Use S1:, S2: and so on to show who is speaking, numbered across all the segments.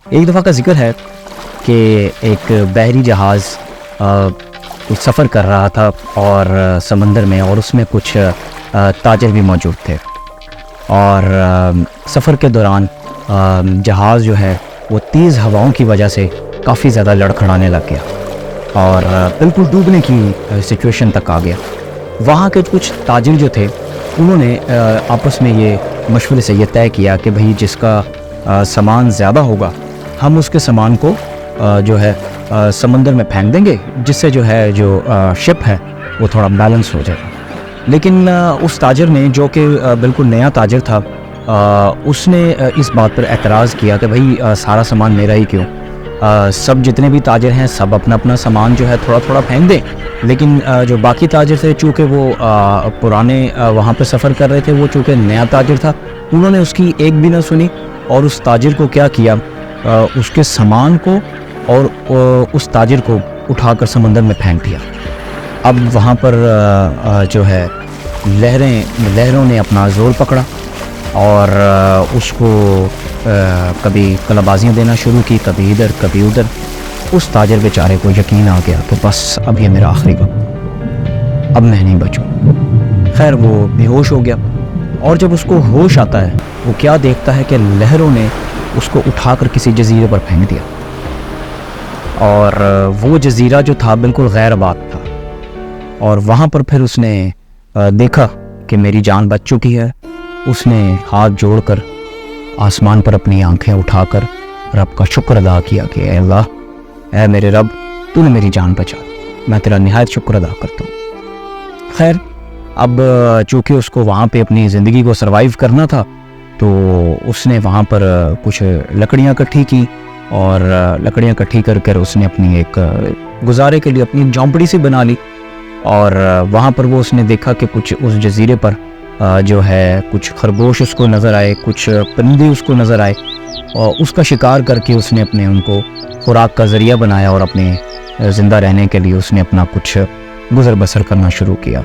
S1: ایک دفعہ کا ذکر ہے کہ ایک بحری جہاز کچھ سفر کر رہا تھا اور سمندر میں، اور اس میں کچھ تاجر بھی موجود تھے، اور سفر کے دوران جہاز جو ہے وہ تیز ہواؤں کی وجہ سے کافی زیادہ لڑکھڑانے لگ گیا اور بالکل ڈوبنے کی سچویشن تک آ گیا۔ وہاں کے کچھ تاجر جو تھے انہوں نے آپس میں یہ مشورے سے یہ طے کیا کہ بھئی جس کا سامان زیادہ ہوگا ہم اس کے سامان کو جو ہے سمندر میں پھینک دیں گے، جس سے جو ہے جو شپ ہے وہ تھوڑا بیلنس ہو جائے۔ لیکن اس تاجر نے، جو کہ بالکل نیا تاجر تھا، اس نے اس بات پر اعتراض کیا کہ بھئی سارا سامان میرا ہی کیوں، سب جتنے بھی تاجر ہیں سب اپنا اپنا سامان جو ہے تھوڑا تھوڑا پھینک دیں۔ لیکن جو باقی تاجر تھے، چونکہ وہ پرانے وہاں پہ سفر کر رہے تھے، وہ چونکہ نیا تاجر تھا، انہوں نے اس کی ایک بھی نہ سنی اور اس تاجر کو کیا کیا، اس کے سامان کو اور اس تاجر کو اٹھا کر سمندر میں پھینک دیا۔ اب وہاں پر جو ہے لہروں نے اپنا زور پکڑا اور اس کو کبھی قلبازیاں دینا شروع کی، کبھی ادھر کبھی ادھر۔ اس تاجر بیچارے کو یقین آ گیا کہ بس اب یہ میرا آخری وقت، اب میں نہیں بچوں۔ خیر وہ بے ہوش ہو گیا، اور جب اس کو ہوش آتا ہے وہ کیا دیکھتا ہے کہ لہروں نے اس کو اٹھا کر کسی جزیرے پر پھینک دیا، اور وہ جزیرہ جو تھا بالکل غیر آباد تھا، اور وہاں پر پھر اس نے دیکھا کہ میری جان بچ چکی ہے۔ اس نے ہاتھ جوڑ کر آسمان پر اپنی آنکھیں اٹھا کر رب کا شکر ادا کیا کہ اے اللہ، اے میرے رب، تو نے میری جان بچا، میں تیرا نہایت شکر ادا کرتا ہوں۔ خیر اب چونکہ اس کو وہاں پہ اپنی زندگی کو سروائیو کرنا تھا، تو اس نے وہاں پر کچھ لکڑیاں اکٹھی کی، اور لکڑیاں اکٹھی کر کر اس نے اپنی ایک گزارے کے لیے اپنی جھونپڑی سی بنا لی، اور وہاں پر وہ اس نے دیکھا کہ کچھ اس جزیرے پر جو ہے کچھ خرگوش اس کو نظر آئے، کچھ پرندے اس کو نظر آئے، اور اس کا شکار کر کے اس نے اپنے ان کو خوراک کا ذریعہ بنایا، اور اپنے زندہ رہنے کے لیے اس نے اپنا کچھ گزر بسر کرنا شروع کیا۔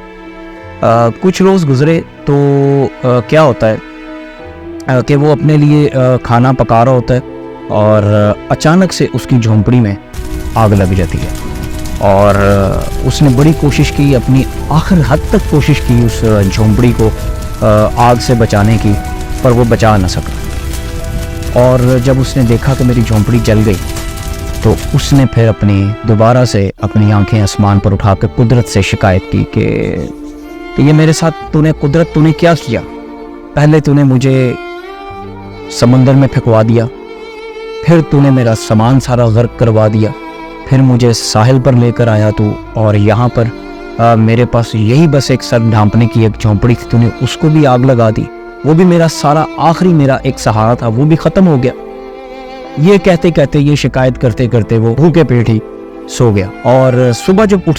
S1: کچھ روز گزرے تو کیا ہوتا ہے کہ وہ اپنے لیے کھانا پکا رہا ہوتا ہے، اور اچانک سے اس کی جھونپڑی میں آگ لگ جاتی ہے، اور اس نے بڑی کوشش کی، اپنی آخر حد تک کوشش کی اس جھونپڑی کو آگ سے بچانے کی، پر وہ بچا نہ سکا۔ اور جب اس نے دیکھا کہ میری جھونپڑی جل گئی، تو اس نے پھر دوبارہ سے اپنی آنکھیں آسمان پر اٹھا کر قدرت سے شکایت کی کہ یہ میرے ساتھ تو نے کیا کیا؟ پہلے تو نے مجھے سمندر میں پھینکوا دیا، پھر تو نے میرا سامان سارا غرق کروا دیا، پھر مجھے ساحل پر لے کر آیا تو، اور یہاں پر میرے پاس یہی بس ایک سر ڈھانپنے کی ایک جھونپڑی تھی، تو نے اس کو بھی آگ لگا دی، وہ بھی میرا سارا آخری میرا ایک سہارا تھا وہ بھی ختم ہو گیا۔ یہ کہتے کہتے، یہ شکایت کرتے کرتے وہ بھوکے پیٹ ہی سو گیا، اور صبح جب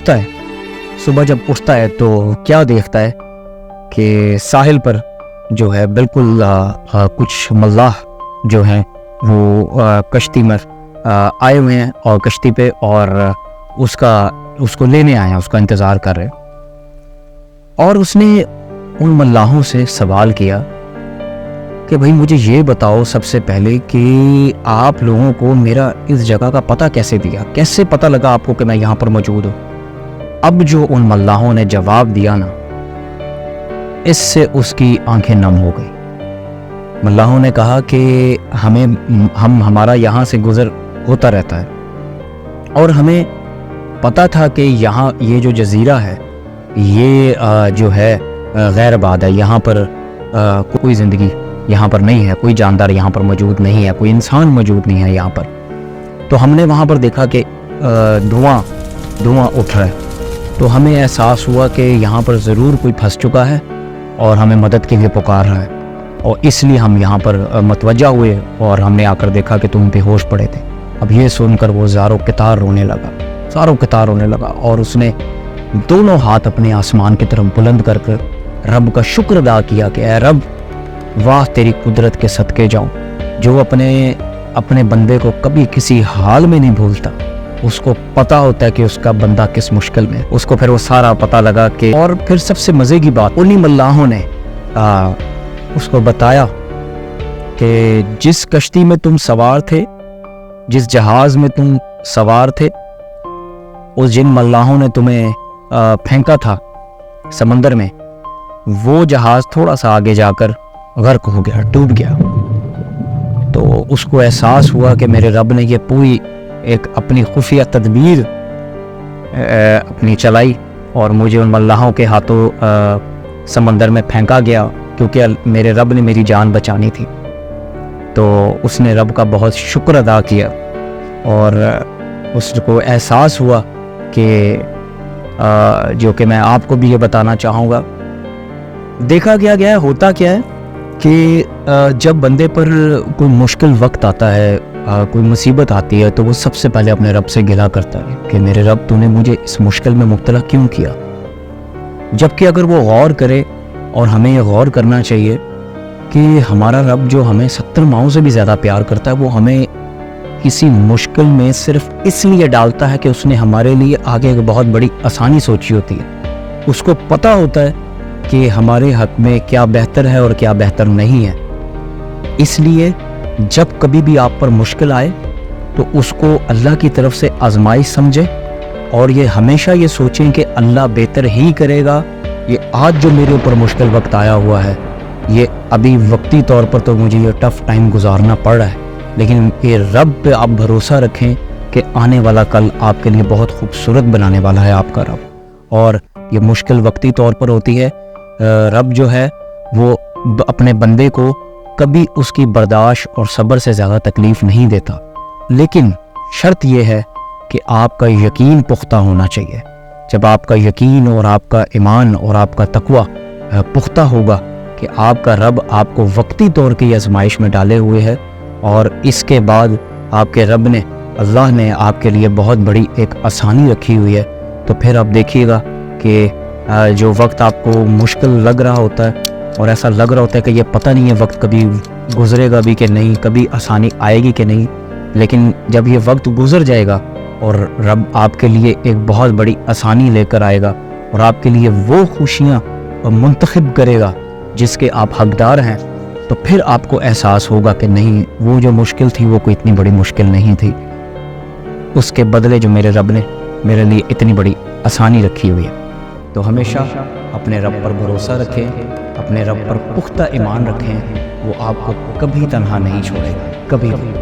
S1: اٹھتا ہے تو کیا دیکھتا ہے کہ ساحل پر جو ہے بالکل کچھ ملاح جو ہیں وہ کشتی میں آئے ہوئے ہیں، اور کشتی پہ، اور اس کو لینے آئے ہیں، اس کا انتظار کر رہے، اور اس نے ان ملاحوں سے سوال کیا کہ بھئی مجھے یہ بتاؤ سب سے پہلے کہ آپ لوگوں کو میرا اس جگہ کا پتہ کیسے دیا، کیسے پتہ لگا آپ کو کہ میں یہاں پر موجود ہوں؟ اب جو ان ملاحوں نے جواب دیا نا، اس سے اس کی آنکھیں نم ہو گئی۔ ملاحوں نے کہا کہ ہمارا یہاں سے گزر ہوتا رہتا ہے، اور ہمیں پتہ تھا کہ یہاں یہ جو جزیرہ ہے یہ جو ہے غیر آباد ہے، یہاں پر کوئی زندگی یہاں پر نہیں ہے، کوئی جاندار یہاں پر موجود نہیں ہے، کوئی انسان موجود نہیں ہے یہاں پر۔ تو ہم نے وہاں پر دیکھا کہ دھواں اٹھ رہا ہے، تو ہمیں احساس ہوا کہ یہاں پر ضرور کوئی پھنس چکا ہے اور ہمیں مدد کے لیے پکار رہا ہے، اور اس لیے ہم یہاں پر متوجہ ہوئے، اور ہم نے آ کر دیکھا کہ تم بے ہوش پڑے تھے۔ اب یہ سن کر وہ زاروں کتار رونے لگا، اور اس نے دونوں ہاتھ اپنے آسمان کی طرف بلند کر کر رب کا شکر ادا کیا کہ اے رب، واہ تیری قدرت کے صدقے جاؤں، جو اپنے بندے کو کبھی کسی حال میں نہیں بھولتا، اس کو پتا ہوتا ہے کہ اس کا بندہ کس مشکل میں، اس کو پھر وہ سارا پتا لگا کہ، اور پھر سب سے مزے کی بات، انہی ملاحوں نے اس کو بتایا کہ جس کشتی میں تم سوار تھے جس جہاز میں تم سوار تھے اس جن ملاحوں نے تمہیں پھینکا تھا سمندر میں، وہ جہاز تھوڑا سا آگے جا کر غرق ہو گیا، ڈوب گیا۔ تو اس کو احساس ہوا کہ میرے رب نے یہ پوری ایک اپنی خفیہ تدبیر اپنی چلائی اور مجھے ان ملاحوں کے ہاتھوں سمندر میں پھینکا گیا، کیونکہ میرے رب نے میری جان بچانی تھی۔ تو اس نے رب کا بہت شکر ادا کیا اور اس کو احساس ہوا کہ جو کہ میں آپ کو بھی یہ بتانا چاہوں گا، دیکھا گیا ہے ہوتا کیا ہے کہ جب بندے پر کوئی مشکل وقت آتا ہے، کوئی مصیبت آتی ہے، تو وہ سب سے پہلے اپنے رب سے گلا کرتا ہے کہ میرے رب تو نے مجھے اس مشکل میں مبتلا کیوں کیا۔ جبکہ اگر وہ غور کرے، اور ہمیں یہ غور کرنا چاہیے کہ ہمارا رب جو ہمیں 70 ماؤں سے بھی زیادہ پیار کرتا ہے، وہ ہمیں کسی مشکل میں صرف اس لیے ڈالتا ہے کہ اس نے ہمارے لیے آگے ایک بہت بڑی آسانی سوچی ہوتی ہے۔ اس کو پتہ ہوتا ہے کہ ہمارے حق میں کیا بہتر ہے اور کیا بہتر نہیں ہے۔ اس لیے جب کبھی بھی آپ پر مشکل آئے تو اس کو اللہ کی طرف سے آزمائش سمجھے، اور یہ ہمیشہ یہ سوچیں کہ اللہ بہتر ہی کرے گا۔ یہ آج جو میرے اوپر مشکل وقت آیا ہوا ہے، یہ ابھی وقتی طور پر تو مجھے یہ ٹف ٹائم گزارنا پڑ رہا ہے، لیکن یہ رب پہ آپ بھروسہ رکھیں کہ آنے والا کل آپ کے لیے بہت خوبصورت بنانے والا ہے آپ کا رب۔ اور یہ مشکل وقتی طور پر ہوتی ہے، رب جو ہے وہ اپنے بندے کو کبھی اس کی برداشت اور صبر سے زیادہ تکلیف نہیں دیتا، لیکن شرط یہ ہے کہ آپ کا یقین پختہ ہونا چاہیے۔ جب آپ کا یقین اور آپ کا ایمان اور آپ کا تقوی پختہ ہوگا کہ آپ کا رب آپ کو وقتی طور کی آزمائش میں ڈالے ہوئے ہے، اور اس کے بعد آپ کے رب نے، اللہ نے آپ کے لیے بہت بڑی ایک آسانی رکھی ہوئی ہے، تو پھر آپ دیکھیے گا کہ جو وقت آپ کو مشکل لگ رہا ہوتا ہے اور ایسا لگ رہا ہوتا ہے کہ یہ پتہ نہیں ہے وقت کبھی گزرے گا بھی کہ نہیں، کبھی آسانی آئے گی کہ نہیں، لیکن جب یہ وقت گزر جائے گا اور رب آپ کے لیے ایک بہت بڑی آسانی لے کر آئے گا اور آپ کے لیے وہ خوشیاں منتخب کرے گا جس کے آپ حقدار ہیں، تو پھر آپ کو احساس ہوگا کہ نہیں، وہ جو مشکل تھی وہ کوئی اتنی بڑی مشکل نہیں تھی، اس کے بدلے جو میرے رب نے میرے لیے اتنی بڑی آسانی رکھی ہوئی ہے۔ تو ہمیشہ اپنے رب پر بھروسہ رکھیں، اپنے رب پر پختہ ایمان رکھیں، وہ آپ کو کبھی تنہا نہیں چھوڑے گا، کبھی بھی۔